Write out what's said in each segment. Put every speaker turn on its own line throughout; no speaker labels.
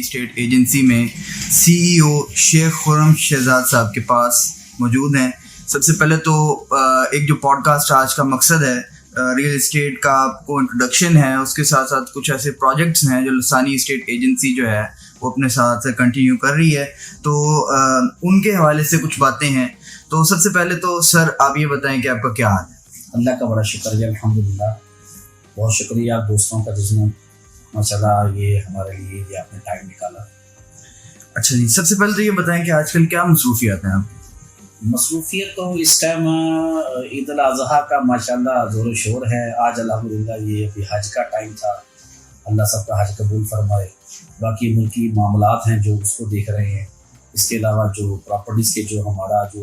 लसानी state agency में CEO Sheikh Khurram Shahzad साहब के पास मौजूद हैं। सबसे पहले तो एक जो पॉडकास्ट आज का मकसद है रियल इस्टेट का आपको इंट्रोडक्शन है, उसके साथ साथ कुछ ऐसे प्रोजेक्ट्स हैं जो लसानी स्टेट एजेंसी जो है वो अपने साथ कंटिन्यू कर रही है, तो उनके हवाले से कुछ बातें हैं। तो सबसे पहले तो सर आप ये बताएं कि आपका क्या हाल है?
अल्लाह का बड़ा शुक्र है, अल्हम्दुलिल्लाह। बहुत शुक्रिया आप दोस्तों का जिसने माशाल्लाह ये हमारे लिए ये आपने टाइम निकाला।
अच्छा जी, सबसे पहले तो ये बताएं कि आजकल क्या मसरूफियात हैं आपकी?
मसरूफियत तो इस टाइम ईद अल अज़हा का माशाल्लाह ज़ोर शोर है। आज अल्हम्दुलिल्लाह ये अभी हज का टाइम था, अल्लाह सबका हज कबूल फरमाए। बाकी मुल्की मामलात हैं जो उसको देख रहे हैं। इसके अलावा जो प्रॉपर्टीज़ के जो हमारा जो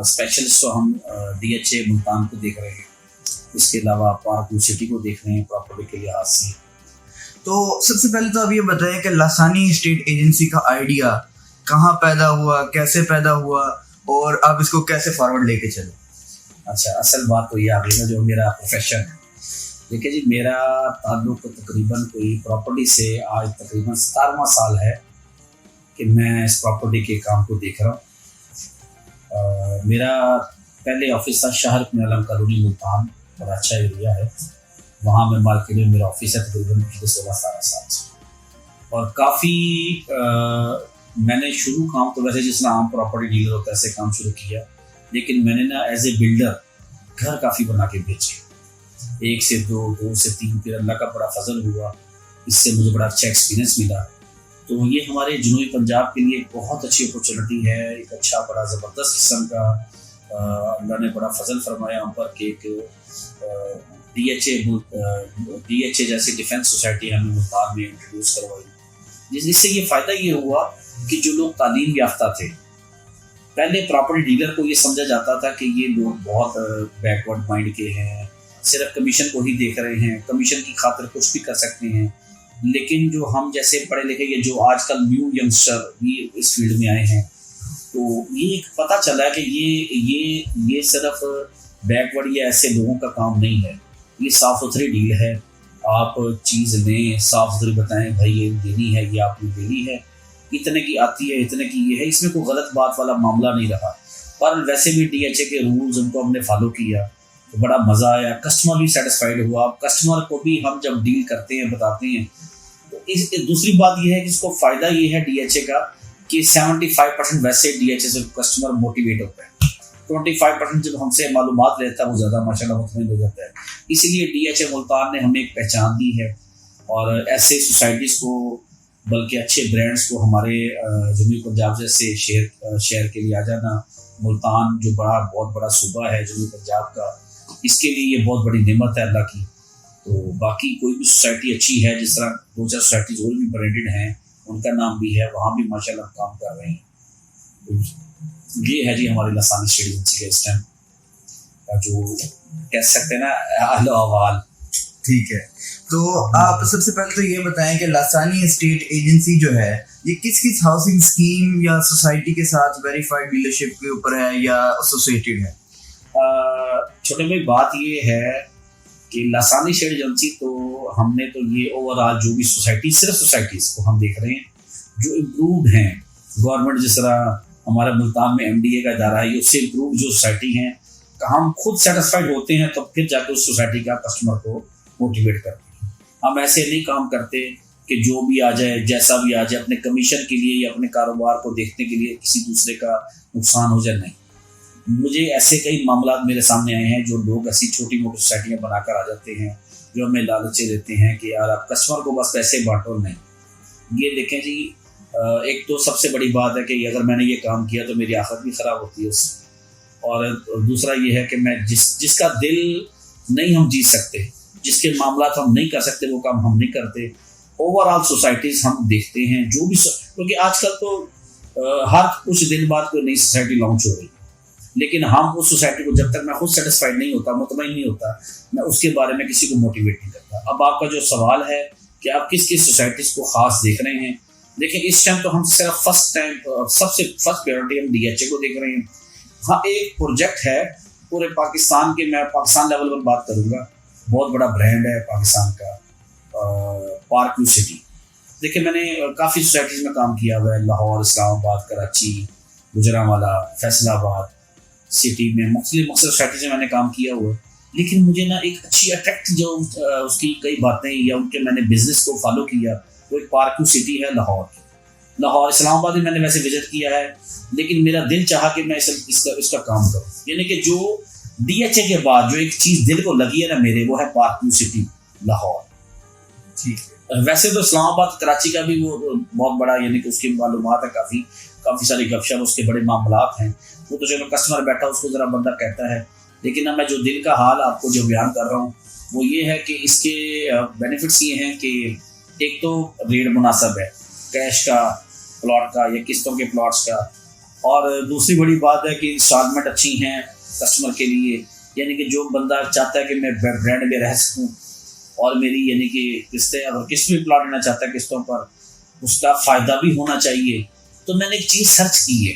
स्पेशलिस्ट हम DHA मुल्तान को देख रहे हैं, इसके अलावा पार्क सिटी को देख रहे हैं प्रॉपर्टी के लिहाज से।
तो सबसे पहले तो आप ये बताएं कि लसानी स्टेट एजेंसी का आइडिया कहाँ पैदा हुआ, कैसे पैदा हुआ और आप इसको कैसे फॉरवर्ड लेके चले?
अच्छा, असल बात तो ये आ गई ना जो मेरा प्रोफेशन है। देखिए जी, मेरा ताल्लुक तकरीबन कोई प्रॉपर्टी से आज तकरीबन 17वां साल है कि मैं इस प्रॉपर्टी के काम को देख रहा हूँ। मेरा पहले ऑफिस था शहर आलम कॉलोनी मुल्तान, बड़ा अच्छा एरिया है, वहाँ मैं मार्केट में मेरा ऑफिस है तकरीबन पिछले 16-17 साल से। और काफ़ी मैंने शुरू काम तो वैसे जिस आम प्रॉपर्टी डीलर होता है ऐसे काम शुरू किया, लेकिन मैंने ना एज ए बिल्डर घर काफ़ी बना के बेचे, 1 से 2, 2 से 3, फिर अल्लाह का बड़ा फजल हुआ, इससे मुझे बड़ा अच्छा एक्सपीरियंस मिला। तो ये हमारे जनूबी पंजाब के लिए बहुत अच्छी अपॉर्चुनिटी है, एक अच्छा बड़ा ज़बरदस्त किस्म का अल्लाह ने बड़ा फजल फरमाया हम पर कि एक DHA जैसी डिफेंस सोसाइटी हमें मुल्तान में इंट्रोड्यूस करवाई। जिससे ये फ़ायदा ये हुआ कि जो लोग तालीम याफ्ता थे, पहले प्रॉपर्टी डीलर को ये समझा जाता था कि ये लोग बहुत बैकवर्ड माइंड के हैं, सिर्फ कमीशन को ही देख रहे हैं, कमीशन की खातिर कुछ भी कर सकते हैं। लेकिन जो हम जैसे पढ़े लिखे ये जो आजकल न्यू यंगस्टर भी इस फील्ड में आए हैं, तो ये पता चला कि ये सिर्फ बैकवर्ड या ऐसे लोगों का काम नहीं है, ये साफ़ सुथरी डील है। आप चीज़ लें, साफ़ सुथरी बताएं भाई ये देनी है, ये आपने देनी है, इतने की आती है, इतने की ये है, इसमें कोई गलत बात वाला मामला नहीं रहा। पर वैसे भी DHA के रूल्स उनको हमने फॉलो किया तो बड़ा मज़ा आया, कस्टमर भी सेटिस्फाइड हुआ। कस्टमर को भी हम जब डील करते हैं बताते हैं तो इस दूसरी बात ये है कि इसको फ़ायदा ये है DHA का कि 75% वैसे DHA से कस्टमर मोटिवेट होता है, 25% जब हमसे मालूमात लेता है वो ज़्यादा माशाल्लाह मुतमईन हो जाता है। इसीलिए DHA मुल्तान ने हमें एक पहचान दी है और ऐसे सोसाइटीज़ को बल्कि अच्छे ब्रांड्स को हमारे जनूबी पंजाब जैसे शहर के लिए आ जाना, मुल्तान जो बहुत बड़ा सूबा है जनूबी पंजाब का, इसके लिए ये बहुत बड़ी नेमत है अल्लाह की। तो बाकी कोई भी सोसाइटी अच्छी है, जिस तरह 2-4 सोसाइटीज और भी ब्रांडेड हैं, उनका नाम भी है, वहाँ भी माशाल्लाह काम कर रहे हैं। तो ये है जी हमारी लसानी स्टेट एजेंसी का इस टाइम का जो कह सकते हैं ना अहलो अवाल।
ठीक है, तो आप सबसे पहले तो ये बताएं कि लसानी स्टेट एजेंसी जो है ये किस किस हाउसिंग स्कीम या सोसाइटी के साथ वेरीफाइड डीलरशिप के ऊपर है या एसोसिएटेड है?
छोटे भाई बात ये है कि लसानी स्टेट एजेंसी तो हमने तो ये ओवरऑल जो भी सिर्फ सोसाइटीज़ को हम देख रहे हैं जो इम्प्रूव्ड हैं। गवर्नमेंट जिस तरह हमारे मुल्तान में MDA का इदारा है, उससे इम्प्रूव जो सोसाइटी हैं, हम खुद सेटिस्फाइड होते हैं तब फिर जाकर उस सोसाइटी का कस्टमर को मोटिवेट करते हैं। हम ऐसे नहीं काम करते कि जो भी आ जाए जैसा भी आ जाए अपने कमीशन के लिए या अपने कारोबार को देखने के लिए किसी दूसरे का नुकसान हो जाए, नहीं। मुझे ऐसे कई मामला मेरे सामने आए हैं जो लोग ऐसी छोटी मोटी सोसाइटियाँ बनाकर आ जाते हैं जो हमें लालचे देते हैं कि यार आप कस्टमर को बस पैसे बांटो। नहीं, ये देखें जी, एक तो सबसे बड़ी बात है कि अगर मैंने ये काम किया तो मेरी आखिरत भी ख़राब होती है उससे, और दूसरा ये है कि मैं जिसका दिल नहीं हम जीत सकते, जिसके मामला हम नहीं कर सकते, वो काम हम नहीं करते। ओवरऑल सोसाइटीज़ हम देखते हैं जो भी, क्योंकि आजकल तो हर कुछ दिन बाद कोई नई सोसाइटी लॉन्च हो रही है, लेकिन हम उस सोसाइटी को जब तक मैं खुद सेटिस्फाइड नहीं होता, मुतमईन नहीं होता, मैं उसके बारे में किसी को मोटिवेट नहीं करता। अब आपका जो सवाल है कि आप किस किस सोसाइटीज़ को ख़ास देख रहे हैं, देखिए इस टाइम तो हम सिर्फ सबसे फर्स्ट प्रायोरिटी हम DHA को देख रहे हैं। हाँ, एक प्रोजेक्ट है पूरे पाकिस्तान के, मैं पाकिस्तान लेवल पर बात करूँगा, बहुत बड़ा ब्रांड है पाकिस्तान का, पार्क सिटी। देखिए मैंने काफ़ी सोसाइटीज़ में काम किया हुआ है, लाहौर, इस्लामाबाद, कराची, गुजरांवाला, फैसलाबाद सिटी में मुख्तलिफ सोसाइटीज़ में मैंने काम किया हुआ है। लेकिन मुझे ना एक अच्छी अट्रैक्ट जो उसकी कई बातें या उनके मैंने बिजनेस को फॉलो किया, वो एक पार्क सिटी है लाहौर। लाहौर, इस्लामाबाद भी मैंने वैसे विजिट किया है, लेकिन मेरा दिल चाहा कि मैं इसका काम करूँ। यानी कि जो DHA के बाद जो एक चीज़ दिल को लगी है ना मेरे, वो है पार्क सिटी लाहौर।
ठीक है।
वैसे तो इस्लामाबाद, कराची का भी वो बहुत बड़ा, यानी कि उसकी मालूमात है, काफ़ी सारी गपशप, उसके बड़े मामलात हैं। वो तो चलो कस्टमर बैठा उसको ज़रा बंदा कहता है, लेकिन अब मैं जो दिल का हाल आपको जो बयान कर रहा हूँ वो ये है कि इसके बेनिफिट्स ये हैं कि एक तो रेट मुनासिब है कैश का, प्लॉट का या किस्तों के प्लॉट्स का, और दूसरी बड़ी बात है कि इंस्टॉलमेंट अच्छी हैं कस्टमर के लिए। यानी कि जो बंदा चाहता है कि मैं ब्रांड में रह सकूँ और मेरी यानी कि किस्तें, अगर किस्त भी प्लॉट लेना चाहता है किस्तों पर, उसका फ़ायदा भी होना चाहिए। तो मैंने एक चीज़ सर्च की है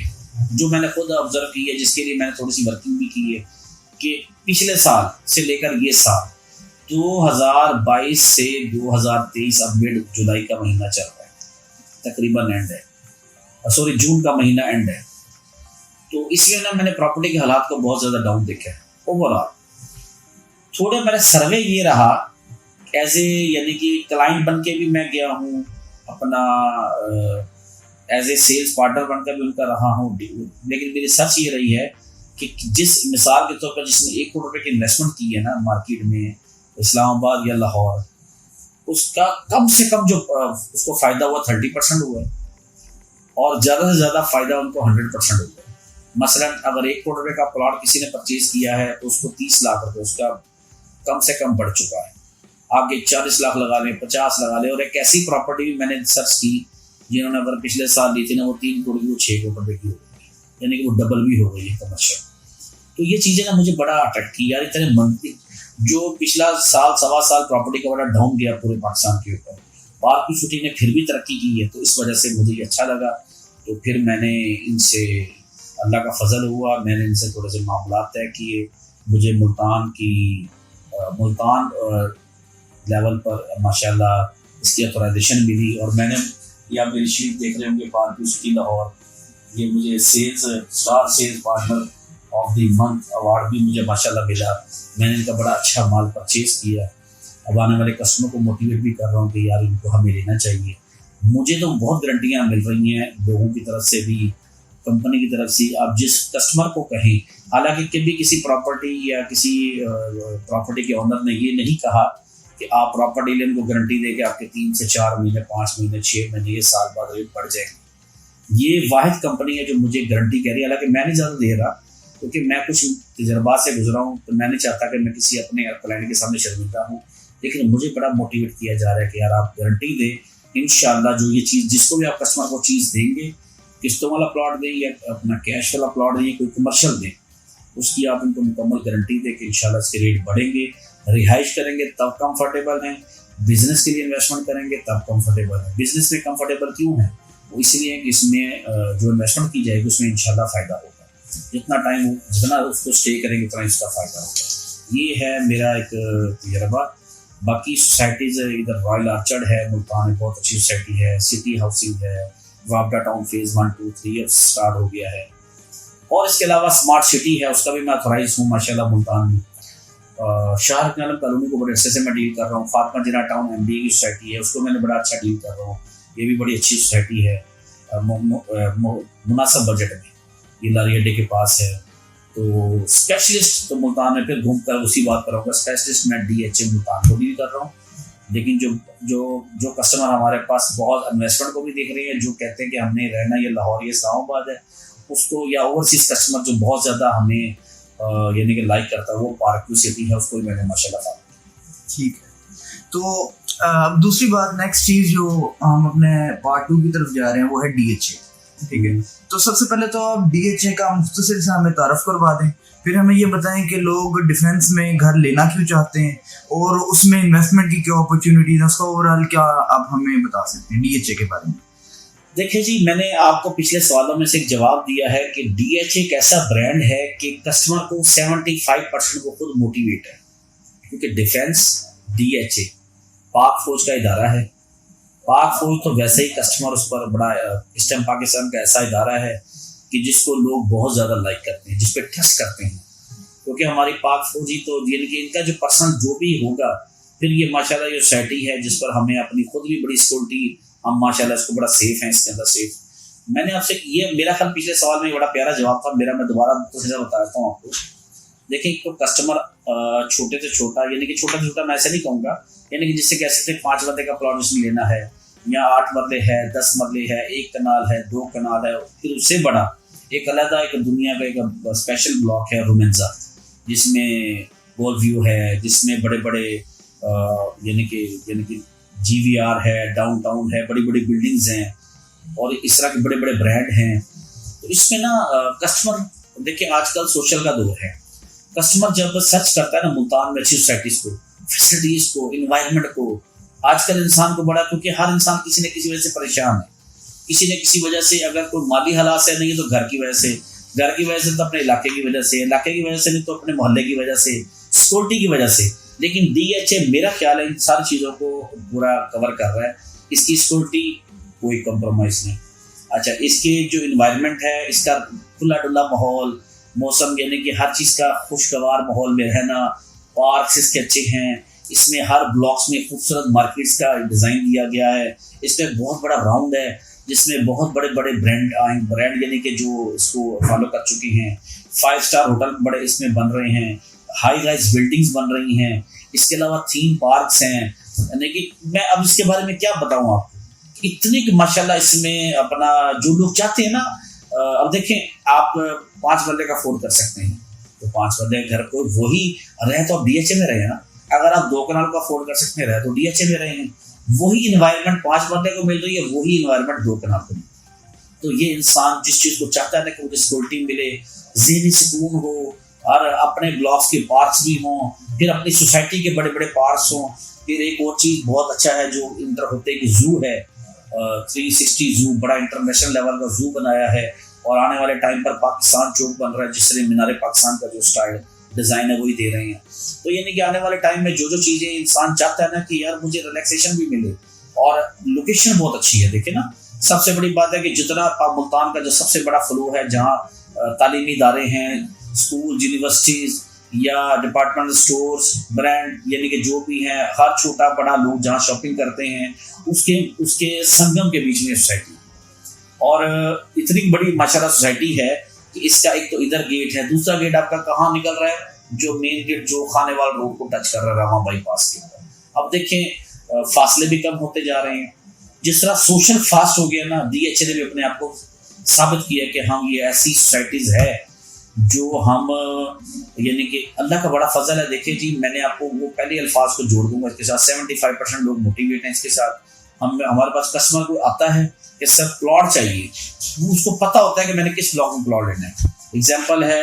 जो मैंने खुद ऑब्जर्व की है, जिसके लिए मैंने थोड़ी सी वर्किंग भी की है, कि पिछले साल से लेकर ये साल 2022 से 2023, अब मिड जुलाई का महीना चल रहा है, तकरीबन एंड है, सॉरी जून का महीना एंड है। तो इसलिए ना मैंने प्रॉपर्टी के हालात को बहुत ज़्यादा डाउन देखा है ओवरऑल। थोड़ा मेरा सर्वे ये रहा एज ए, यानी कि क्लाइंट बन के भी मैं गया हूँ, अपना एज ए सेल्स पार्टनर बनकर भी उनका रहा हूँ, लेकिन मेरी सर्च ये रही है कि जिस मिसाल के तौर पर जिसने 1 करोड़ रुपये की इन्वेस्टमेंट की है ना मार्केट में, इस्लामाबाद या लाहौर, उसका कम से कम जो उसको फ़ायदा हुआ 30% हुआ है, और ज़्यादा से ज़्यादा फ़ायदा उनको 100% हुआ है। मसलन अगर 1 करोड़ रुपये का प्लॉट किसी ने परचेज़ किया है तो उसको 30 लाख रुपये उसका कम से कम बढ़ चुका है। आगे 40 लाख लगा लें, 50 लगा लें। और एक ऐसी प्रॉपर्टी भी मैंने सर्च की जिन्होंने अगर पिछले साल ली थी ना, वो 3 करोड़ की, वो 6 करोड़ रुपये की हो गई, यानी कि वो डबल भी हो गई है कमर्शियल। तो ये चीज़ें ना मुझे बड़ा अट्रैक्ट की यार। इतने मंथली जो पिछला साल सवा साल प्रॉपर्टी का बड़ा डाउन गया पूरे पाकिस्तान के ऊपर, पार्क सिटी ने फिर भी तरक्की की है, तो इस वजह से मुझे अच्छा लगा। तो फिर मैंने इनसे, अल्लाह का फजल हुआ, मैंने इनसे थोड़े से मामलात तय किए। मुझे मुल्तान लेवल पर माशाल्लाह इसकी ऑथराइजेशन मिली, और मैंने, या मेरी शीट देख रहे होंगे पार्क सिटी लाहौर, ये मुझे star sales partner of the month award भी मुझे माशाल्लाह मिला। मैंने इनका बड़ा अच्छा माल परचेज़ किया। अब आने वाले कस्टमर को मोटिवेट भी कर रहा हूँ कि यार इनको हमें लेना चाहिए। मुझे तो बहुत गारंटियाँ मिल रही हैं लोगों की तरफ से भी, कंपनी की तरफ से। आप जिस कस्टमर को कहें, हालांकि कभी किसी प्रॉपर्टी या किसी प्रॉपर्टी के ओनर ने ये नहीं कहा कि आप प्रॉपर्टी लेने को गारंटी दे के आपके 3 से 4 महीने, 5 महीने, 6 महीने, ये साल बाद रेट बढ़ जाएंगे। ये वाहिद कंपनी है जो मुझे गारंटी कह रही है। हालांकि मैं नहीं ज़्यादा दे रहा, क्योंकि मैं कुछ तजर्बा से गुजरा हूँ, तो मैं नहीं चाहता कि मैं किसी अपने क्लाइंट के सामने शर्मिंदा हूँ। लेकिन मुझे बड़ा मोटिवेट किया जा रहा है कि यार आप गारंटी दें, इंशाल्लाह जो ये चीज़, जिसको भी आप कस्टमर को चीज़ देंगे, किस्तों वाला प्लॉट दें या अपना कैश वाला प्लॉट दें या कोई कमर्शियल दें, उसकी आप इनको मुकम्मल गारंटी दें कि इंशाल्लाह इसके रेट बढ़ेंगे। रिहाइश करेंगे तब कंफर्टेबल हैं, बिजनेस के लिए इन्वेस्टमेंट करेंगे तब कंफर्टेबल है। बिजनेस में कंफर्टेबल क्यों है? वो इसलिए कि इसमें जो इन्वेस्टमेंट की जाएगी उसमें इंशाल्लाह फ़ायदा होगा। जितना टाइम जितना उसको स्टे करेंगे उतना इसका फ़ायदा होगा। ये है मेरा एक तजर्बा। बाकी सोसाइटीज़ इधर रॉयल आर्चर्ड है मुल्तान में, बहुत अच्छी सोसाइटी है। सिटी हाउसिंग है, वापडा टाउन फेज़ 1, 2, 3 अब स्टार्ट हो गया है। और इसके अलावा स्मार्ट सिटी है, उसका भी मैं ऑथराइज हूँ माशाल्लाह मुल्तान में। शाह आलम कॉलोनी को बड़े अच्छे से मैं डील कर रहा हूँ। फातिमा जिन्ना टाउन MBA की सोसाइटी है, उसको मैंने बड़ा अच्छा डील कर रहा हूँ। ये भी बड़ी अच्छी सोसाइटी है, मुनासिब बजट में, ये लारी अड्डे के पास है। तो स्पेशलिस्ट तो मुल्तान में फिर घूम कर उसी बात करूँगा। स्पेशलिस्ट मैं DHA मुल्तान को डील कर रहा हूँ। लेकिन जो कस्टमर हमारे पास बहुत इन्वेस्टमेंट को भी देख रहे हैं, जो कहते हैं कि हमने रहना ये लाहौर या इस्लामाबाद है, उसको, या ओवरसीज़ कस्टमर जो बहुत ज़्यादा हमें यानी कि लाइक करता है, वो पार्क सिटी है, उसको भी मैंने माशाल्लाह।
ठीक है। तो अब दूसरी बात, नेक्स्ट चीज़ जो हम अपने पार्ट 2 की तरफ जा रहे हैं वो है DHA। ठीक है, तो सबसे पहले तो आप DHA का मुख्तसर से हमें तारफ़ करवा दें, फिर हमें ये बताएं कि लोग डिफेंस में घर लेना क्यों चाहते हैं और उसमें इन्वेस्टमेंट की क्या अपॉर्चुनिटीज है, उसका ओवरऑल क्या आप हमें बता सकते हैं DHA के बारे में।
देखिए जी, मैंने आपको पिछले सवालों में से एक जवाब दिया है कि DHA एक ऐसा ब्रांड है कि कस्टमर को 75% को खुद मोटिवेट है। क्योंकि डिफेंस, DHA पाक फौज का इदारा है, पाक फौज तो वैसे ही कस्टमर उस पर बड़ा, इस टाइम पाकिस्तान का ऐसा इदारा है कि जिसको लोग बहुत ज़्यादा लाइक करते हैं, जिस पर ट्रस्ट करते हैं, क्योंकि हमारी पाक फौजी तो यानी कि इनका जो पर्सन जो भी होगा, फिर ये माशाल्लाह ये सोसाइटी है जिस पर हमें अपनी खुद भी बड़ी सिक्योरिटी, हम माशाल्लाह इसको बड़ा सेफ हैं, इसके अंदर सेफ। मैंने आपसे ये, मेरा ख्याल पिछले सवाल में बड़ा प्यारा जवाब था मेरा, मैं दोबारा तो बताता हूँ आपको। देखिए, एक तो कस्टमर छोटे से छोटा, यानी कि छोटा से छोटा मैं ऐसे नहीं कहूँगा, यानी कि जिससे कह सकते हैं 5 मरले का प्लॉट जिसमें लेना है, या 8 मरले है, 10 मरले है, 1 कनाल है, 2 कनाल है, फिर उससे बड़ा एक अलग एक दुनिया का एक स्पेशल ब्लॉक है रोमेंजा, जिसमें गोल व्यू है, जिसमें बड़े बड़े यानी कि GVR है, डाउनटाउन है, बड़ी बड़ी बिल्डिंग्स हैं और इस तरह के बड़े बड़े ब्रांड हैं। तो इसमें ना कस्टमर, देखिए आजकल सोशल का दौर है, कस्टमर जब सर्च करता है ना मुल्तान में अच्छी सोसाइटीज़ को, फैसिलिटीज़ को, इन्वायरमेंट को, आजकल इंसान को बड़ा, क्योंकि हर इंसान किसी न किसी वजह से परेशान है, किसी न किसी वजह से, अगर कोई माली हालात से नहीं है तो घर की वजह से, घर की वजह से तो अपने इलाके की वजह से, इलाके की वजह से नहीं तो अपने मोहल्ले की वजह से, सिक्योरिटी की वजह से। लेकिन DHA मेरा ख्याल है इन सारी चीज़ों को पूरा कवर कर रहा है, इसकी सिक्योरिटी कोई कंप्रोमाइज़ नहीं। अच्छा, इसके जो इन्वायरमेंट है, इसका खुला डुला माहौल, मौसम, यानी कि हर चीज़ का खुशगवार माहौल में रहना, पार्क्स इसके अच्छे हैं, इसमें हर ब्लॉक्स में खूबसूरत मार्केट्स का डिज़ाइन दिया गया है, इसमें बहुत बड़ा राउंड है जिसमें बहुत बड़े बड़े ब्रांड यानी कि जो इसको फॉलो कर चुके हैं, 5 स्टार होटल बड़े इसमें बन रहे हैं, हाई राइज बिल्डिंग्स बन रही हैं, इसके अलावा थीम पार्क्स हैं, यानी कि मैं अब इसके बारे में क्या बताऊँ आपको, इतनी माशाल्लाह इसमें अपना जो लोग चाहते हैं ना, अब देखें आप 5 मरले का अफोर्ड कर सकते हैं तो 5 मरले घर को वही रहे तो आप DHA में रहे ना, अगर आप 2 कनाल का अफोर्ड कर सकते हैं रहे तो DHA में रहे हैं, वही इन्वायरमेंट 5 मरले को मिल रही है, वही इन्वायरमेंट 2 कनाल को मिल रही है। तो ये इंसान जिस चीज़ को चाहता है ना कि मुझे सिक्योरिटी मिले, ज़हनी सुकून हो, और अपने ब्लॉक्स के पार्क्स भी हों, फिर अपनी सोसाइटी के बड़े बड़े पार्क्स हों, फिर एक और चीज़ बहुत अच्छा है जो इंटर होते कि ज़ू है, 360 ज़ू, बड़ा इंटरनेशनल लेवल का ज़ू बनाया है, और आने वाले टाइम पर पाकिस्तान चौक बन रहा है जिससे मीनारे पाकिस्तान का जो स्टाइल डिज़ाइन है वही दे रहे हैं। तो यानी कि आने वाले टाइम में जो जो चीज़ें इंसान चाहता है ना कि यार मुझे रिलैक्सेशन भी मिले, और लोकेशन बहुत अच्छी है। देखिए ना, सबसे बड़ी बात है कि जितना मुल्तान का जो सबसे बड़ा फ्लो है, जहाँ तालीमी इदारे हैं, स्कूल, यूनिवर्सिटीज़ या डिपार्टमेंटल स्टोर्स, ब्रांड, यानी कि जो भी हैं, हर छोटा बड़ा लोग जहाँ शॉपिंग करते हैं उसके संगम के बीच में सोसाइटी, और इतनी बड़ी माशाल्लाह सोसाइटी है कि इसका एक तो इधर गेट है, दूसरा गेट आपका कहाँ निकल रहा है, जो मेन गेट जो खानेवाल रोड को टच कर रहा है रामा बाईपास के ऊपर। अब देखें फासले भी कम होते जा रहे हैं, जिस तरह सोशल फास्ट हो गया ना, DHA ने भी अपने आप को साबित किया कि हम ये ऐसी सोसाइटीज़ है जो हम, यानी कि अल्लाह का बड़ा फजल है। देखिए जी, मैंने आपको वो पहले अल्फाज को जोड़ दूंगा इसके साथ, 75% लोग मोटिवेट हैं इसके साथ। हमारे पास कस्टमर को आता है कि सर प्लॉट चाहिए, वो उसको पता होता है कि मैंने किस ब्लॉक में प्लॉट लेना है। एग्जाम्पल है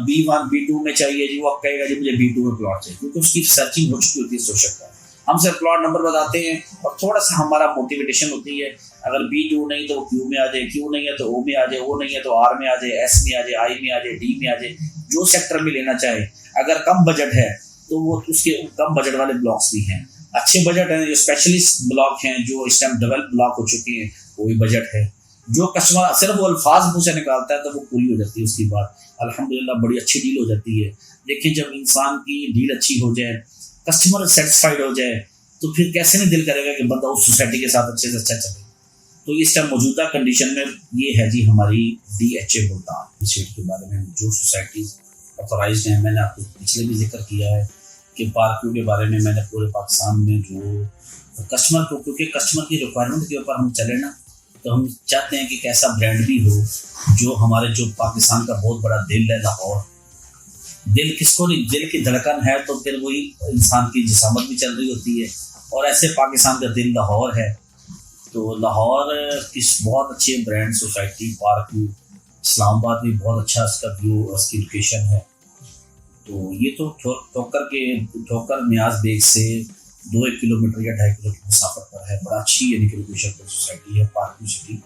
B1 B2 में चाहिए जी, वो आप कहेगा जी मुझे B2 में प्लॉट चाहिए, क्योंकि उसकी सर्चिंग हो चुकी होती है सोशल पर। हम सिर्फ प्लॉट नंबर बताते हैं और थोड़ा सा हमारा मोटिवेशन होती है, अगर B2 नहीं तो वो Q में आ जाए, Q नहीं है तो O में आ जाए, O नहीं है तो R में आ जाए, S में आ जाए, I में आ जाए, D में आ जाए, जो सेक्टर में लेना चाहे। अगर कम बजट है तो वो उसके कम बजट वाले ब्लॉक्स भी हैं, अच्छे बजट हैं जो स्पेशलिस्ट ब्लॉक हैं, जो इस टाइम डेवलप ब्लॉक हो चुके हैं, वो भी बजट है। जो कस्टमर सिर्फ वो अल्फाज मुँह से निकालता है तो वो पूरी हो जाती है उसकी बात, अल्हम्दुलिल्लाह बड़ी अच्छी डील हो जाती है। देखिए, जब इंसान की डील अच्छी हो जाए, कस्टमर सेटिस्फाइड हो जाए, तो फिर कैसे नहीं दिल करेगा कि बंदा उस सोसाइटी के साथ अच्छे से अच्छा चले। तो इस टाइम मौजूदा कंडीशन में ये है जी हमारी DHA मुल्तान के बारे में जो सोसाइटीज़ ऑथोराइज्ड हैं। मैंने आपको पिछले भी जिक्र किया है कि पार्किंग के बारे में मैंने पूरे पाकिस्तान में जो कस्टमर को, क्योंकि कस्टमर की रिक्वायरमेंट के ऊपर हम चले ना, तो हम चाहते हैं कि एक ऐसा ब्रांड भी हो जो हमारे, जो पाकिस्तान का बहुत बड़ा दिल है लाहौर, दिल किसको नहीं, दिल की धड़कन है तो फिर वही इंसान की जिसामत भी चल रही होती है, और ऐसे पाकिस्तान का दिल लाहौर है। तो लाहौर की बहुत अच्छी ब्रांड सोसाइटी पार्क, इस्लामाबाद में बहुत अच्छा इसका व्यू, उसकी लोकेशन है। तो ये तो ठोकर न्याज बेग से 2-1 किलोमीटर या 2.5 किलोमीटर मुसाफत पर है, बड़ा अच्छी यानी कि लोकेशन पर सोसाइटी है पार्क सिटी।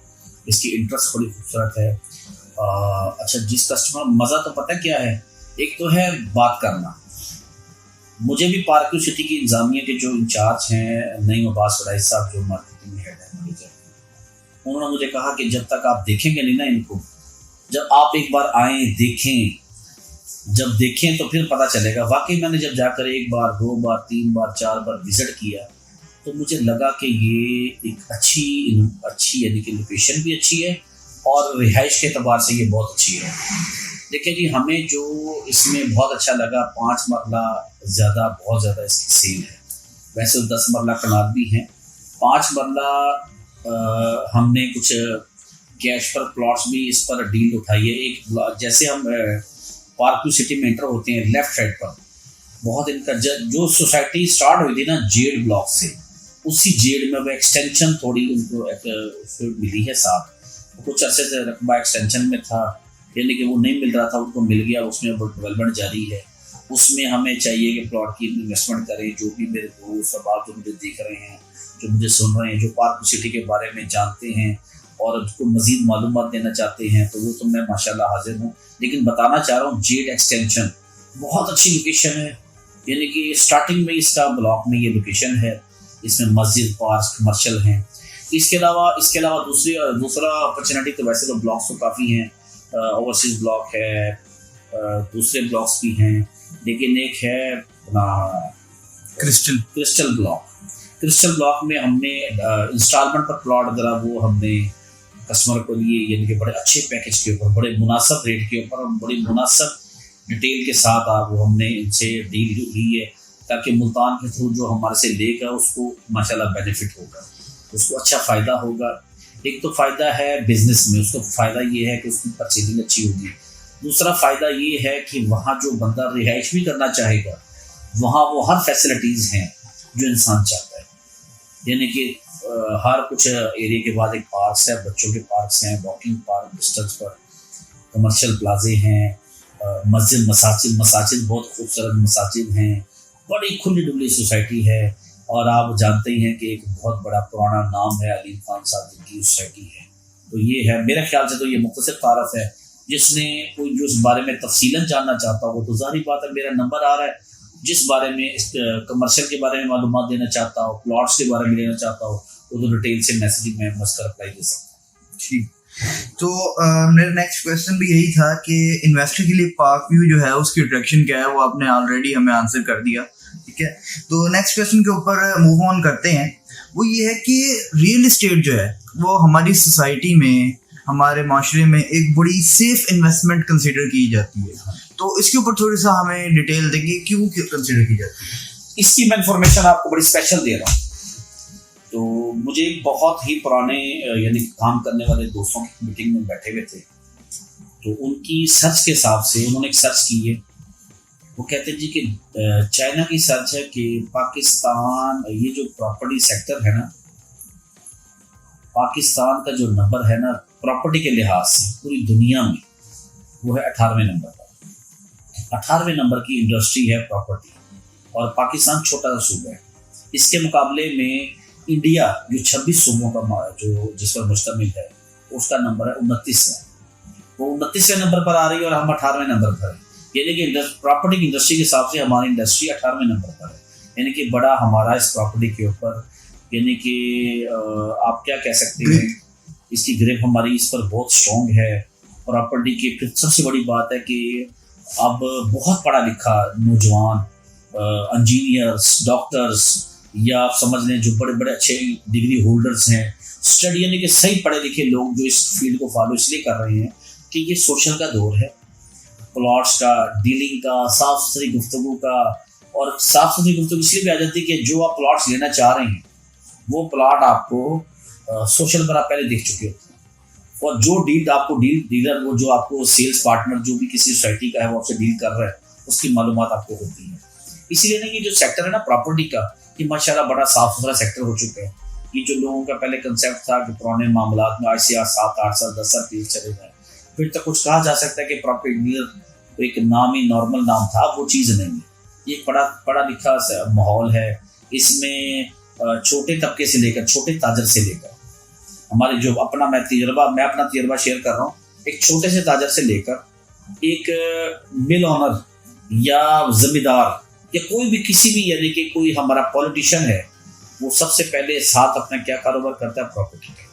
इसकी इंटरेस्ट बड़ी खूबसूरत है। अच्छा, जिस कस्टमर मज़ा तो पता क्या है, एक तो है बात करना, मुझे भी पार्क सिटी की इंतजामिया के जो इंचार्ज हैं नईम अब्बास वड़ाई साहब, जो मार्केटिंग हेड है मैनेजर, उन्होंने मुझे कहा कि जब तक आप देखेंगे नहीं ना इनको, जब आप एक बार आएँ देखें, जब देखें तो फिर पता चलेगा। वाकई मैंने जब जाकर एक बार, दो बार, तीन बार, चार बार विजिट किया तो मुझे लगा कि ये एक अच्छी यानी कि लोकेशन भी अच्छी है और रिहाइश के अतबार से ये बहुत अच्छी है। देखिए जी, हमें जो इसमें बहुत अच्छा लगा, 5 मरला बहुत ज़्यादा इसकी सेल है। वैसे तो 10 मरला कनात भी हैं, 5 मरला हमने कुछ कैश पर प्लॉट्स भी इस पर डील उठाई है। एक जैसे हम पार्क सिटी में एंटर होते हैं लेफ्ट साइड पर, बहुत इनका जो सोसाइटी स्टार्ट हुई थी ना जेड ब्लॉक से, उसी जेड में वो एक्सटेंशन थोड़ी उनको मिली है साथ। कुछ अरसे से रकबा एक्सटेंशन में था, यानी कि वो नहीं मिल रहा था, उनको मिल गया, उसमें वो डेवलपमेंट जारी है। उसमें हमें चाहिए कि प्लॉट की इन्वेस्टमेंट करें। जो भी मेरे दोस्त अब आप जो मुझे देख रहे हैं, जो मुझे सुन रहे हैं, जो पार्क सिटी के बारे में जानते हैं और उसको मज़ीद मालूमात देना चाहते हैं, तो वो तो मैं माशाल्लाह हाजिर हूँ। लेकिन बताना चाह रहा हूँ, जेड एक्सटेंशन बहुत अच्छी लोकेशन है, यानी कि स्टार्टिंग में इसका ब्लॉक में ये लोकेशन है। इसमें मस्जिद, पार्क, कमर्शियल हैं। इसके अलावा दूसरा अपॉर्चुनिटी तो वैसे तो ब्लॉक्स तो काफ़ी हैं, ओवरसीज ब्लॉक है, दूसरे ब्लॉक्स भी हैं, लेकिन एक है क्रिस्टल ब्लॉक में हमने इंस्टॉलमेंट पर प्लॉट अगर वो हमने कस्टमर को लिए, यानी कि बड़े अच्छे पैकेज के ऊपर, बड़े मुनासिब रेट के ऊपर, बड़ी मुनासिब डिटेल के साथ वो हमने इनसे डील ली है, ताकि मुल्तान के थ्रू जो हमारे से लेगा उसको माशाल्लाह बेनिफिट होगा, उसको अच्छा फ़ायदा होगा। एक तो फ़ायदा है बिज़नेस में, उसको फ़ायदा ये है कि उसकी परचेजिंग अच्छी होगी। दूसरा फ़ायदा ये है कि वहाँ जो बंदा रिहाइश भी करना चाहेगा, वहाँ वो हर फैसिलिटीज़ हैं जो इंसान चाहता है, यानी कि हर कुछ एरिया के बाद एक पार्क्स है, बच्चों के पार्क्स हैं, वॉकिंग पार्क डिस्टेंस पर, कमर्शियल प्लाजे हैं, मसाजिद बहुत खूबसूरत मसाजिद हैं, बड़ी खुली डुली सोसाइटी है। और आप जानते ही हैं कि एक बहुत बड़ा पुराना नाम है अलीम खान साहब जिनकी सोसाइटी है। तो ये है, मेरे ख्याल से तो ये मुख्तसर तारफ़ है। जिसने कोई जो इस बारे में तफसीलन जानना चाहता हो तो ज़ाहिर बात है मेरा नंबर आ रहा है, जिस बारे में इस कमर्शियल के बारे में मालूमात देना चाहता हो, प्लॉट्स के बारे में लेना चाहता हो, तो डिटेल से मैसेजिंग में मस्कर अप्लाई दे सकता हूँ।
ठीक, तो मेरा नेक्स्ट क्वेश्चन भी यही था कि इन्वेस्टर के लिए पार्क व्यू जो है उसकी अट्रैक्शन क्या है, वो आपने ऑलरेडी हमें आंसर कर दिया। ठीक है, तो नेक्स्ट क्वेश्चन के ऊपर मूव ऑन करते हैं। वो ये है कि रियल इस्टेट जो है वो हमारी सोसाइटी में, हमारे माशरे में एक बड़ी सेफ इन्वेस्टमेंट कंसिडर की जाती है, तो इसके ऊपर थोड़ी सा हमें डिटेल देंगे क्यों कंसिडर की जाती है।
इसकी मैं इंफॉर्मेशन आपको बड़ी स्पेशल दे रहा हूँ। तो मुझे बहुत ही पुराने यानी काम करने वाले दोस्तों की मीटिंग में बैठे हुए थे, तो उनकी सर्च के हिसाब से उन्होंने एक सर्च की है। वो कहते हैं जी कि चाइना की सर्च है कि पाकिस्तान, ये जो प्रॉपर्टी सेक्टर है ना, पाकिस्तान का जो नंबर है ना प्रॉपर्टी के लिहाज से पूरी दुनिया में, वो है 18वें नंबर पर। 18वें नंबर की इंडस्ट्री है प्रॉपर्टी, और पाकिस्तान छोटा सा सूबा है। इसके मुकाबले में इंडिया जो 26 सूबों का जो जिस पर मुश्तमिल है, उसका नंबर है 29वां। वो 29वें नंबर पर आ रही है और हम 18वें नंबर पर है। यानी कि प्रॉपर्टी की इंडस्ट्री के हिसाब से हमारी इंडस्ट्री 18वें नंबर पर है, यानी कि बड़ा हमारा इस प्रॉपर्टी के ऊपर, यानी कि आप क्या कह सकते हैं, इसकी ग्रिप हमारी इस पर बहुत स्ट्रॉन्ग है प्रॉपर्टी की। फिर सबसे बड़ी बात है कि अब बहुत पढ़ा लिखा नौजवान, इंजीनियर्स, डॉक्टर्स, या आप समझ लें जो बड़े बड़े अच्छे डिग्री होल्डर्स हैं, स्टडी यानी कि सही पढ़े लिखे लोग जो इस फील्ड को फॉलो इसलिए कर रहे हैं कि ये सोशल का दौर है, प्लॉट्स का, डीलिंग का, साफ सुथरी गुफ्तगू का। और साफ सुथरी गुफ्तगू इसलिए भी आ जाती है कि जो आप प्लॉट्स लेना चाह रहे हैं वो प्लॉट आपको सोशल पर आप पहले देख चुके होते हैं, और जो डीलर वो जो आपको सेल्स पार्टनर जो भी किसी सोसाइटी का है वो आपसे डील कर रहा है, उसकी मालूमात आपको होती है। इसीलिए ना ये जो सेक्टर है ना प्रॉपर्टी का, ये माशाल्लाह बड़ा साफ सुथरा सेक्टर हो चुका है। ये जो लोगों का पहले कंसेप्ट था कि पुराने मामलात में आज से 7-8 साल 10 साल पीछे चले गए, फिर तक कुछ कहा जा सकता है कि प्रॉपर्टी डीलर एक नाम ही नॉर्मल नाम था, वो चीज़ नहीं है। ये पढ़ा लिखा माहौल है। इसमें छोटे तबके से लेकर, छोटे ताजर से लेकर, हमारे जो मैं अपना तजर्बा शेयर कर रहा हूँ, एक छोटे से ताजर से लेकर एक मिल ऑनर या जमींदार या कोई भी किसी भी, यानी कि कोई हमारा पॉलिटिशियन है, वो सबसे पहले साथ अपना क्या कारोबार करता है, प्रॉपर्टी का।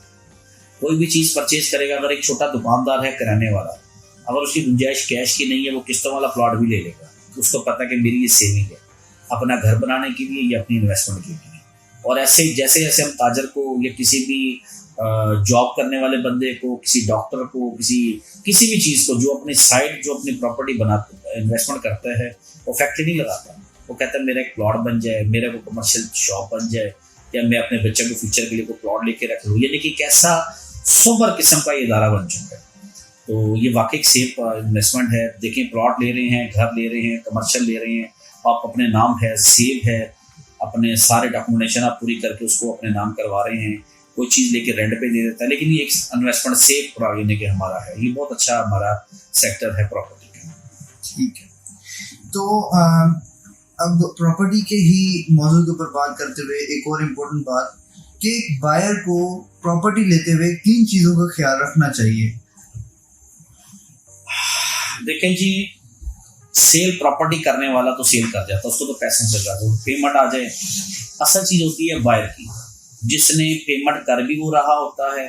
कोई भी चीज़ परचेज करेगा, अगर एक छोटा दुकानदार है किराने वाला, अगर उसकी गुंजाइश कैश की नहीं है, वो किस्तों वाला प्लॉट भी ले लेगा। उसको पता है कि मेरी ये सेविंग है अपना घर बनाने के लिए या अपनी इन्वेस्टमेंट के लिए। और ऐसे जैसे जैसे हम ताजर को या किसी भी जॉब करने वाले बंदे को, किसी डॉक्टर को, किसी भी चीज़ को, जो अपनी साइड, जो अपनी प्रॉपर्टी बनाता इन्वेस्टमेंट करता है, वो फैक्ट्री नहीं लगाता। वो कहता है मेरा एक प्लॉट बन जाए, मेरा को कमर्शियल शॉप बन जाए, या मैं अपने बच्चे को फ्यूचर के लिए कोई प्लॉट लेके रख लूँ। यानी कि कैसा सोबर किस्म का ये इदारा बन चुका है। तो ये वाकई सेफ इन्वेस्टमेंट है। देखें, प्लॉट ले रहे हैं, घर ले रहे हैं, कमर्शियल ले रहे हैं, आप अपने नाम है, सेव है, अपने सारे डॉक्यूमेंटेशन आप पूरी करके उसको अपने नाम करवा रहे हैं। कोई चीज़ लेके रेंट पे दे देता है, लेकिन ये एक इन्वेस्टमेंट सेफ यानी कि हमारा है। ये बहुत अच्छा हमारा सेक्टर है प्रॉपर्टी का।
ठीक है, तो अब प्रॉपर्टी के ही मौजूद के ऊपर बात करते हुए एक और इम्पोर्टेंट बात कि बायर को प्रॉपर्टी लेते हुए किन चीज़ों का ख्याल रखना चाहिए।
देखें जी, सेल प्रॉपर्टी करने वाला तो सेल कर जाता है, उसको तो पैसे से कर दो, पेमेंट आ जाए। असल चीज़ होती है बायर की, जिसने पेमेंट कर भी वो रहा होता है,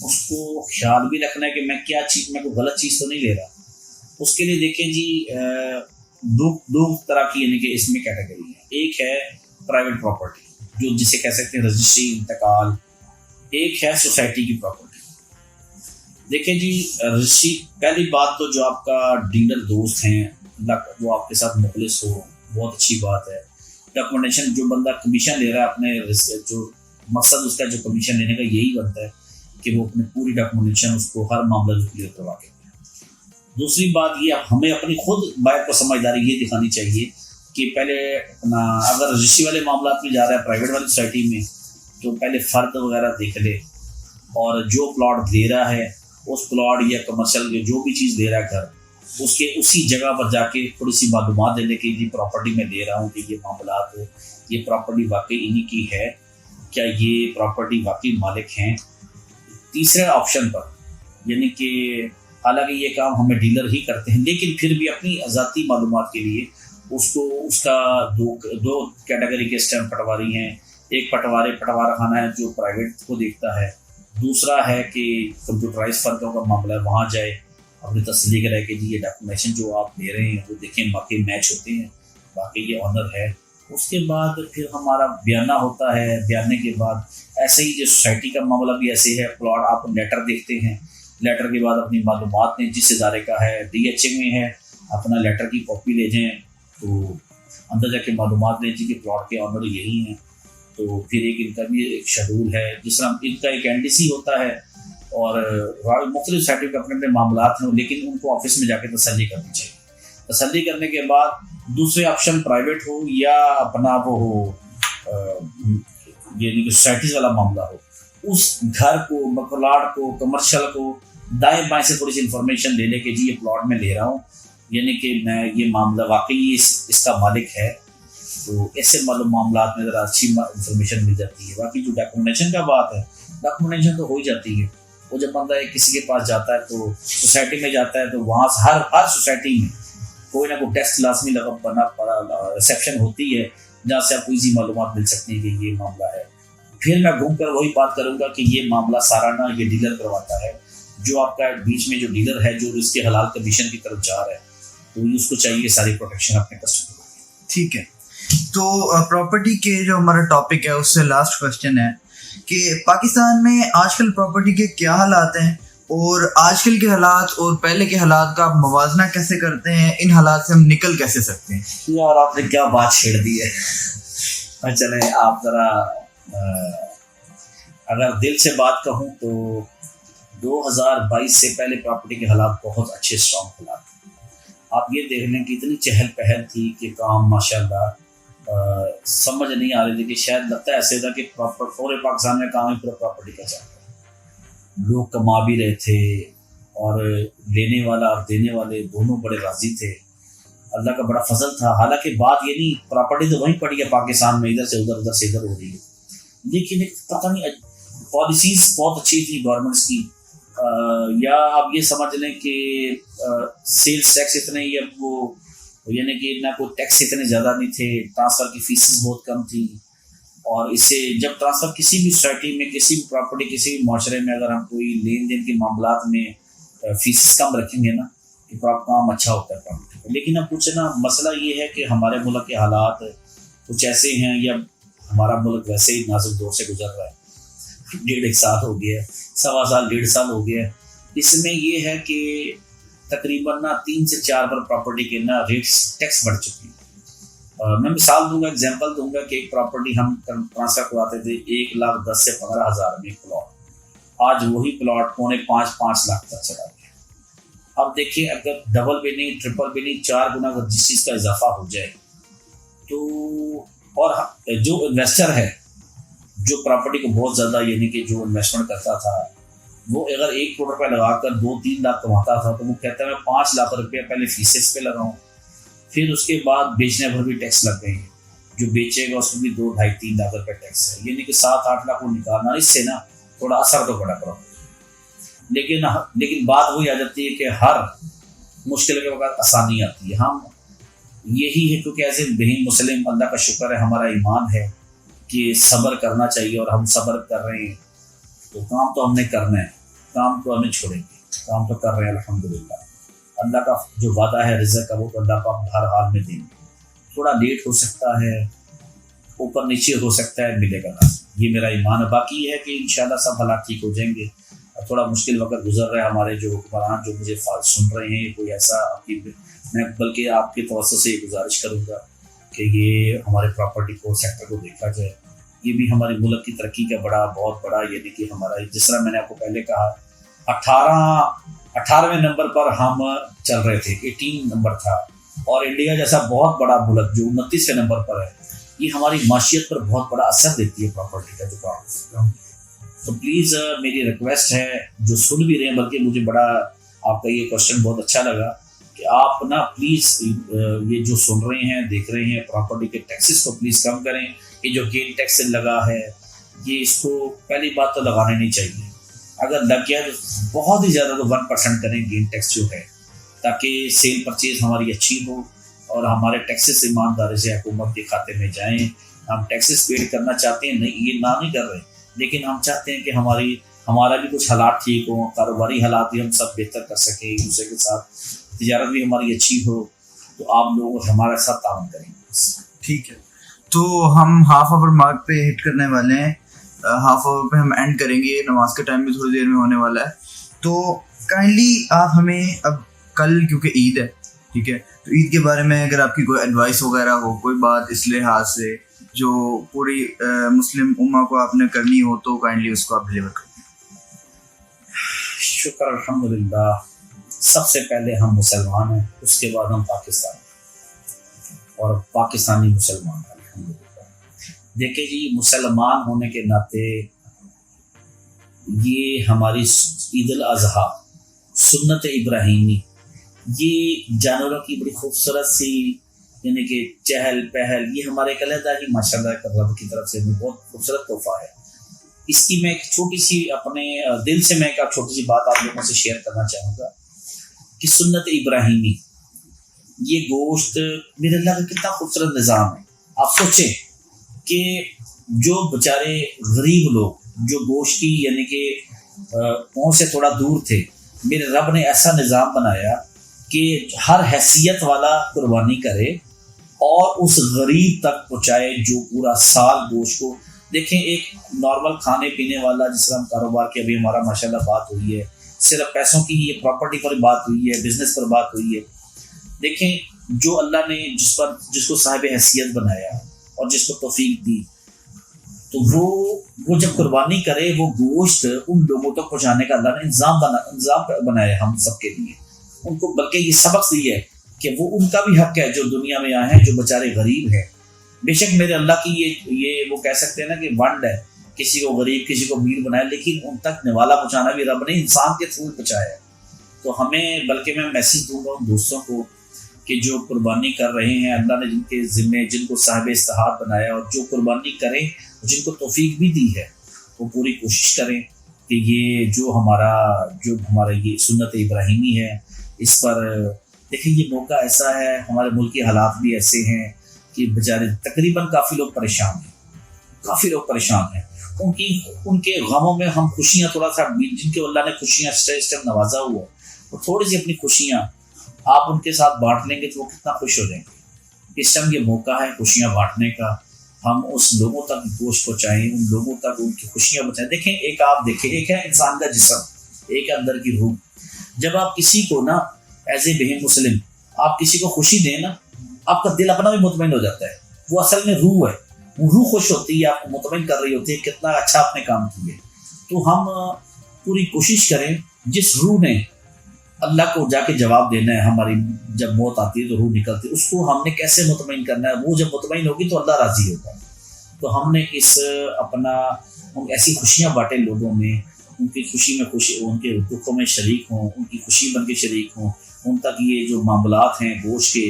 उसको ख्याल भी रखना है कि मैं क्या चीज़, मैं कोई गलत चीज़ तो नहीं ले रहा। उसके लिए देखें जी, दो तरह की यानी कि इसमें कैटेगरी है। एक है प्राइवेट प्रॉपर्टी, जो जिसे कह सकते हैं रजिस्ट्री, इंतकाल। एक है सोसाइटी की प्रॉपर्टी। देखें जी, रजिस्ट्री, पहली बात तो जो आपका डीलर दोस्त हैं वो आपके साथ मुखलिस हो, बहुत अच्छी बात है। डॉक्यूमेंटेशन, जो बंदा कमीशन ले रहा है अपने, जो मकसद उसका जो कमीशन लेने का यही बनता है कि वो अपनी पूरी डॉक्यूमेंटेशन उसको हर मामला क्लियर करवा के। दूसरी बात ये, हमें अपनी खुद बायर को समझदारी ये दिखानी चाहिए कि पहले अपना, अगर रजिस्ट्री वाले मामला में जा रहा है प्राइवेट वाली सोसाइटी में, तो पहले फ़र्द वगैरह देख ले, और जो प्लॉट दे रहा है उस प्लॉट या कमर्शियल जो भी चीज़ दे रहा है घर, उसके उसी जगह पर जाके थोड़ी सी मालूमात देने की, ये प्रॉपर्टी में ले रहा हूँ कि ये मामला, ये प्रॉपर्टी वाकई इन्हीं की है, क्या ये प्रॉपर्टी वाकई मालिक हैं। तीसरे ऑप्शन पर, यानी कि हालांकि ये काम हमें डीलर ही करते हैं, लेकिन फिर भी अपनी ज़ाती मालूमात के लिए उसका दो कैटेगरी के स्टैम्प पटवारी हैं। एक पटवारा खाना है जो प्राइवेट को देखता है, दूसरा है कि कंप्यूटराइज फर्दों का मामला है, वहाँ जाए अपनी तसल्ली कराए कि जी ये डॉक्यूमेंटेशन जो आप दे रहे हैं वो देखें बाकी मैच होते हैं, बाकी ये ऑनर है। उसके बाद फिर हमारा बयाना होता है। बयाने के बाद ऐसे ही जो सोसाइटी का मामला भी ऐसे है, प्लॉट आप लेटर देखते हैं, लेटर के बाद अपनी मालूमात ने, जिस इदारे का है, DHA में है, अपना लेटर की कॉपी ले जाएँ, तो अंदर जाके मालूमात लें जी कि प्लॉट के ऑनर यही हैं। तो फिर एक इनका भी एक शेड्यूल है, जिस तरह इनका एक NDC होता है, और मुख्तलिफ सोसाइटी के अपने अपने मामला हैं, लेकिन उनको ऑफिस में जाके तसल्ली करनी चाहिए। तसल्ली करने के बाद दूसरे ऑप्शन प्राइवेट हो या अपना वो हो, यानी कि सोसाइटीज़ वाला मामला हो, उस घर को, प्लॉट को, कमर्शियल को दाएं बाएं से थोड़ी सी इन्फॉर्मेशन ले लेके जी ये प्लॉट में ले रहा हूँ, यानी कि मैं ये मामला वाकई इसका मालिक है, तो ऐसे मामला में ज़रा अच्छी इन्फॉर्मेशन मिल जाती है। बाकी जो डॉक्यूमेंटेशन का बात है, डॉक्यूमेंटेशन तो हो ही जाती है। वो जब बंदा किसी के पास जाता है, तो सोसाइटी में जाता है, तो वहाँ से हर सोसाइटी में कोई ना कोई डेस्क लाजमी बना पड़ा रिसेप्शन होती है, जहाँ से आपको ईजी मालूमात मिल सकती है कि ये मामला है। फिर मैं घूम कर वही बात करूँगा कि ये मामला साराना ये डीलर करवाता है। जो आपका बीच में जो डीलर है, जो इसके हलाल कमीशन की तरफ जा रहा है, तो उसको चाहिए सारी प्रोटेक्शन अपने कस्टमर को।
ठीक है, तो प्रॉपर्टी के जो हमारा टॉपिक है उससे लास्ट क्वेश्चन है कि पाकिस्तान में आजकल प्रॉपर्टी के क्या हालात हैं, और आजकल के हालात और पहले के हालात का आप मवाजना कैसे करते हैं, इन हालात से हम निकल कैसे सकते हैं।
यार आपने क्या बात छेड़ दी है। चले आप ज़रा, अगर दिल से बात कहूँ तो 2022 से पहले प्रॉपर्टी के हालात बहुत अच्छे स्ट्रॉन्ग हालात थे। आप ये देख लें कि इतनी चहल पहल थी कि काम माशाल्लाह समझ नहीं आ रही थी, कि शायद लगता है ऐसे था कि पूरे पाकिस्तान में काम ही पूरा प्रॉपर्टी का चल रहा है। लोग कमा भी रहे थे और लेने वाला और देने वाले दोनों बड़े राजी थे। अल्लाह का बड़ा फजल था। हालांकि बात ये नहीं, प्रॉपर्टी तो वहीं पड़ी है पाकिस्तान में, इधर से इधर हो रही है, लेकिन एक पता नहीं पॉलिसीज़ बहुत अच्छी थी गवर्नमेंट्स की, या आप ये समझ लें कि सेल्स टैक्स इतने ही अब वो तो यानी कि ना कोई टैक्स इतने ज़्यादा नहीं थे, ट्रांसफ़र की फीसेस बहुत कम थी। और इससे जब ट्रांसफ़र किसी भी सोसाइटी में, किसी भी प्रॉपर्टी, किसी भी माशरे में अगर हम कोई लेन देन के मामलात में फीस कम रखेंगे ना, तो काम अच्छा होता है प्रॉपर्टी का। लेकिन अब कुछ ना मसला ये है कि हमारे मुल्क के हालात कुछ ऐसे हैं, या हमारा मुल्क वैसे ही नाजुक दौर से गुजर रहा है। 1.5 साल हो गया, 1.25 साल हो गया। इसमें ये है कि तकरीबन ना 3 से 4 बार प्रॉपर्टी के ना रेट्स टैक्स बढ़ चुकी है। मैं मिसाल दूंगा, एग्जांपल दूंगा कि एक प्रॉपर्टी हम ट्रांसफर करवाते थे 1,10,000 से 15,000 में एक प्लॉट, आज वही प्लॉट 4.5 लाख तक चला गया। अब देखिए, अगर डबल भी नहीं, ट्रिपल भी नहीं, 4 गुना अगर जिस चीज़ का इजाफा हो जाए तो, और जो इन्वेस्टर है जो प्रॉपर्टी को बहुत ज़्यादा यानी कि जो इन्वेस्टमेंट करता था, वो अगर 1 करोड़ रुपये लगाकर 2-3 लाख कमाता था, तो वो कहता है मैं 5 लाख रुपये पहले फीसेस पे लगाऊँ, फिर उसके बाद बेचने पर भी टैक्स लग गए हैं, जो बेचेगा उसमें भी 2-2.5-3 लाख रुपये टैक्स है, यानी कि 7-8 लाख वो निकालना। इससे ना थोड़ा असर तो पड़ा प्रॉपर्टी। लेकिन बात वही आ जाती है कि हर मुश्किल के वक्त आसानी आती है। हम यही है, क्योंकि ऐसे बेहन मुस्लिम, अल्लाह का शुक्र है, हमारा ईमान है कि सब्र करना चाहिए, और हम सब्र कर रहे हैं। तो काम तो हमने करना है, काम तो हमें छोड़ेंगे, काम तो कर रहे हैं अल्हम्दुलिल्लाह। अल्लाह का जो वादा है रिज़्क़ का, वो तो अल्लाह पाक हर हाल में देंगे। थोड़ा लेट हो सकता है, ऊपर नीचे हो सकता है, मिलेगा ना, ये मेरा ईमान है। बाकी ये है कि इंशाल्लाह सब हालात ठीक हो जाएंगे। थोड़ा मुश्किल वक्त गुजर रहा है, हमारे जो हुक्मरान जो मुझे सुन रहे हैं, कोई ऐसा मैं बल्कि आपके तवज्जो से गुजारिश करूँगा कि ये हमारे प्रॉपर्टी को सेक्टर को देखा जाए। ये भी हमारे मुल्क की तरक्की का बहुत बड़ा यानी कि हमारा, जिस तरह मैंने आपको पहले कहा, 18वें नंबर पर हम चल रहे थे, 18 नंबर था, और इंडिया जैसा बहुत बड़ा मुल्क जो 29वें नंबर पर है, ये हमारी माशियत पर बहुत बड़ा असर देती है प्रॉपर्टी का जो काम। तो प्लीज़ मेरी रिक्वेस्ट है, जो सुन भी रहे हैं, बल्कि मुझे बड़ा आपका ये क्वेश्चन बहुत अच्छा लगा कि आप ना प्लीज़ ये जो सुन रहे हैं, देख रहे हैं, प्रॉपर्टी के टैक्सेस को प्लीज़ कम करें। ये जो गेन टैक्स लगा है, ये इसको पहली बात तो लगाने नहीं चाहिए। अगर लग गया तो बहुत ही ज़्यादा तो 1% करें गेन टैक्स जो है, ताकि सेल परचेज हमारी अच्छी हो और हमारे टैक्सेस ईमानदारी से हुकूमत के खाते में जाएँ। हम टैक्सेस पेड करना चाहते हैं, नहीं ये ना नहीं कर रहे, लेकिन हम चाहते हैं कि हमारा भी कुछ हालात ठीक हो, कारोबारी हालात भी हम सब बेहतर कर सकें, एक दूसरे के साथ तिजारत भी हमारी अच्छी हो। तो आप लोग हमारे साथ ताउन करेंगे।
ठीक है, तो हम हाफ आवर मार्क पे हिट करने वाले हैं। हाफ आवर पे हम एंड करेंगे, नमाज का टाइम भी थोड़ी देर में होने वाला है। तो काइंडली आप हमें, अब कल क्योंकि ईद है, ठीक है, तो ईद के बारे में अगर आपकी कोई एडवाइस वगैरह हो, कोई बात इस लिहाज से जो पूरी मुस्लिम उम्मा को आपने करनी हो, तो काइंडली उसको आप डिलीवर करें।
शुक्र अल्हम्दुलिल्लाह। सबसे पहले हम मुसलमान हैं, उसके बाद हम पाकिस्तान, और पाकिस्तानी मुसलमान हैं अल्हम्दुलिल्लाह। देखिए जी, मुसलमान होने के नाते ये हमारी ईद उल अज़हा, सुन्नत इब्राहीमी, ये जानवरों की बड़ी खूबसूरत सी यानी कि चहल पहल, ये हमारे एक अलग ही माशाल्लाह रब की तरफ से बहुत खूबसूरत तोहफा है। इसकी मैं एक छोटी सी अपने दिल से मैं एक छोटी सी बात आप लोगों से शेयर करना चाहूँगा कि सुन्नत इब्राहीमी, ये गोश्त मेरे अल्लाह का कितना खूबसूरत निज़ाम है। आप सोचें कि जो बेचारे गरीब लोग जो गोश्त की यानी कि पहुँच से थोड़ा दूर थे, मेरे रब ने ऐसा निज़ाम बनाया कि हर हैसियत वाला कुर्बानी करे और उस गरीब तक पहुँचाए जो पूरा साल गोश्त को। देखें, एक नॉर्मल खाने पीने वाला, जिस तरह हम कारोबार की अभी हमारा माशाल्लाह बात हुई है, सिर्फ पैसों की, ये प्रॉपर्टी पर बात हुई है, बिजनेस पर बात हुई है। देखें, जो अल्लाह ने जिसको साहिब हैसियत बनाया और जिसको तौफीक दी, तो वो जब कुर्बानी करे, वो गोश्त उन लोगों तक पहुँचाने का अल्लाह ने इंतज़ाम बनाया हम सबके लिए। उनको बल्कि ये सबक दिया है कि वो उनका भी हक है जो दुनिया में आए हैं, जो बेचारे गरीब हैं। बेशक मेरे अल्लाह की ये वो कह सकते हैं ना कि वंड है, किसी को गरीब किसी को अमीर बनाया, लेकिन उन तक निवाला पहुँचाना भी रब ने इंसान के थ्रू पहुँचाया है। तो हमें, बल्कि मैं मैसेज दूंगा उन दोस्तों को कि जो कुर्बानी कर रहे हैं, अल्लाह ने जिनके ज़िम्मे, जिनको साहिब इस्तिहाद बनाया, और जो कुर्बानी करें, जिनको तौफीक भी दी है, वो पूरी कोशिश करें कि ये जो हमारा ये सुन्नत इब्राहीमी है, इस पर देखिए ये मौका ऐसा है, हमारे मुल्क के हालात भी ऐसे हैं कि बेचारे तकरीबन काफ़ी लोग परेशान हैं। उनके गमों में हम खुशियाँ थोड़ा सा, जिनके अल्लाह ने खुशियाँ इस टाइम नवाजा हुआ है, तो थोड़ी सी अपनी खुशियाँ आप उनके साथ बांट लेंगे तो वो कितना खुश हो जाएंगे। इस टाइम ये मौका है खुशियाँ बांटने का। हम उस लोगों तक गोश्त पहुँचाएँ, उन लोगों तक उनकी खुशियाँ पहुँचाएँ। देखें, एक है इंसान का जिस्म, एक है अंदर की रूह। जब आप किसी को ना एज ए बेहम मुस्लिम आप किसी को खुशी दें ना, आपका दिल अपना भी मुतमईन हो जाता है। वो असल में रूह है, वो रूह खुश होती है, आपको मुतमईन कर रही होती है कितना अच्छा आपने काम किया। तो हम पूरी कोशिश करें, जिस रूह ने अल्लाह को जाके जवाब देना है, हमारी जब मौत आती है तो रूह निकलती है, उसको हमने कैसे मुतमईन करना है। वो जब मुतमईन होगी तो अल्लाह राजी होगा। तो हमने हम ऐसी खुशियाँ बांटें लोगों में, उनकी खुशी में खुशी, उनके दुखों में शरीक हों, उनकी खुशी बन के शरीक हों। उन तक ये जो मामलात हैं गोश्त के,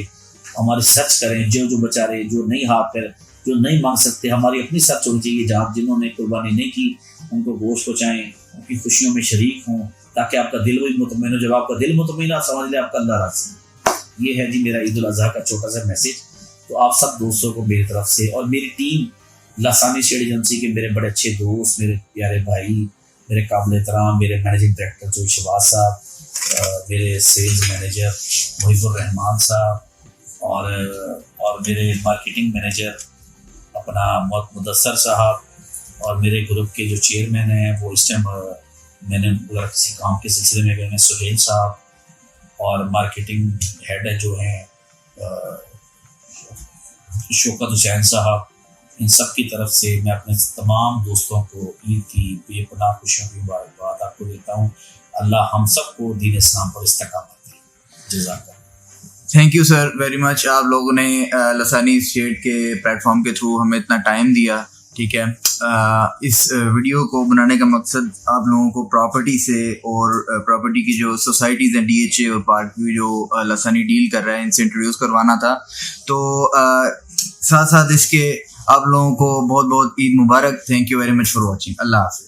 हमारे सर्च करें। जो बेचारे जो नहीं हाथ पैर, जो नहीं मांग सकते, हमारी अपनी सर्च होनी चाहिए। जहाँ जिन्होंने कुर्बानी नहीं की उनको गोश्त पहुँचाएँ, उनकी खुशियों में शरीक हों, ताकि आपका दिल भी मुतमईन हो। जब आपका दिल मुतमईन, आप समझ लें आपका अल्लाह राज़ी। ये है जी मेरा ईद उल अज़हा का छोटा सा मैसेज। तो आप सब दोस्तों को मेरी तरफ से, और मेरी टीम लासानी शेड एजेंसी के मेरे बड़े अच्छे दोस्त, मेरे प्यारे भाई, मेरे काबिल एहतराम मेरे मैनेजिंग डायरेक्टर जो शहबाज साहब, मेरे सेल्स मैनेजर मुहिबुर रहमान साहब, और मेरे मार्केटिंग मैनेजर अपना मुदस्सर साहब, और मेरे ग्रुप के जो चेयरमैन हैं वो इस टाइम मैंने अगर किसी काम के सिलसिले में गए हैं सुहेल साहब, और मार्केटिंग हेड जो हैं शौकत हुसैन साहब। इन सब की तरफ से मैं अपने तमाम दोस्तों को ईद की बेपनाह खुशियों की मुबारकबाद आपको देता हूँ। अल्लाह हम सबको दीन इस्लाम पर इस्तकामत दे। जज़ाकल्लाह।
Thank you sir very much. आप लोगों ने लसानी स्टेट के प्लेटफॉर्म के थ्रू हमें इतना टाइम दिया, ठीक है। इस वीडियो को बनाने का मकसद आप लोगों को प्रॉपर्टी से और प्रॉपर्टी की जो सोसाइटीज़ हैं DHA और पार्क व्यू जो लसानी डील कर रहा है, इनसे इंट्रोड्यूस करवाना था। तो साथ साथ इसके आप लोगों को बहुत बहुत ईद मुबारक। Thank you very much for watching. Allah हाफ़िज़।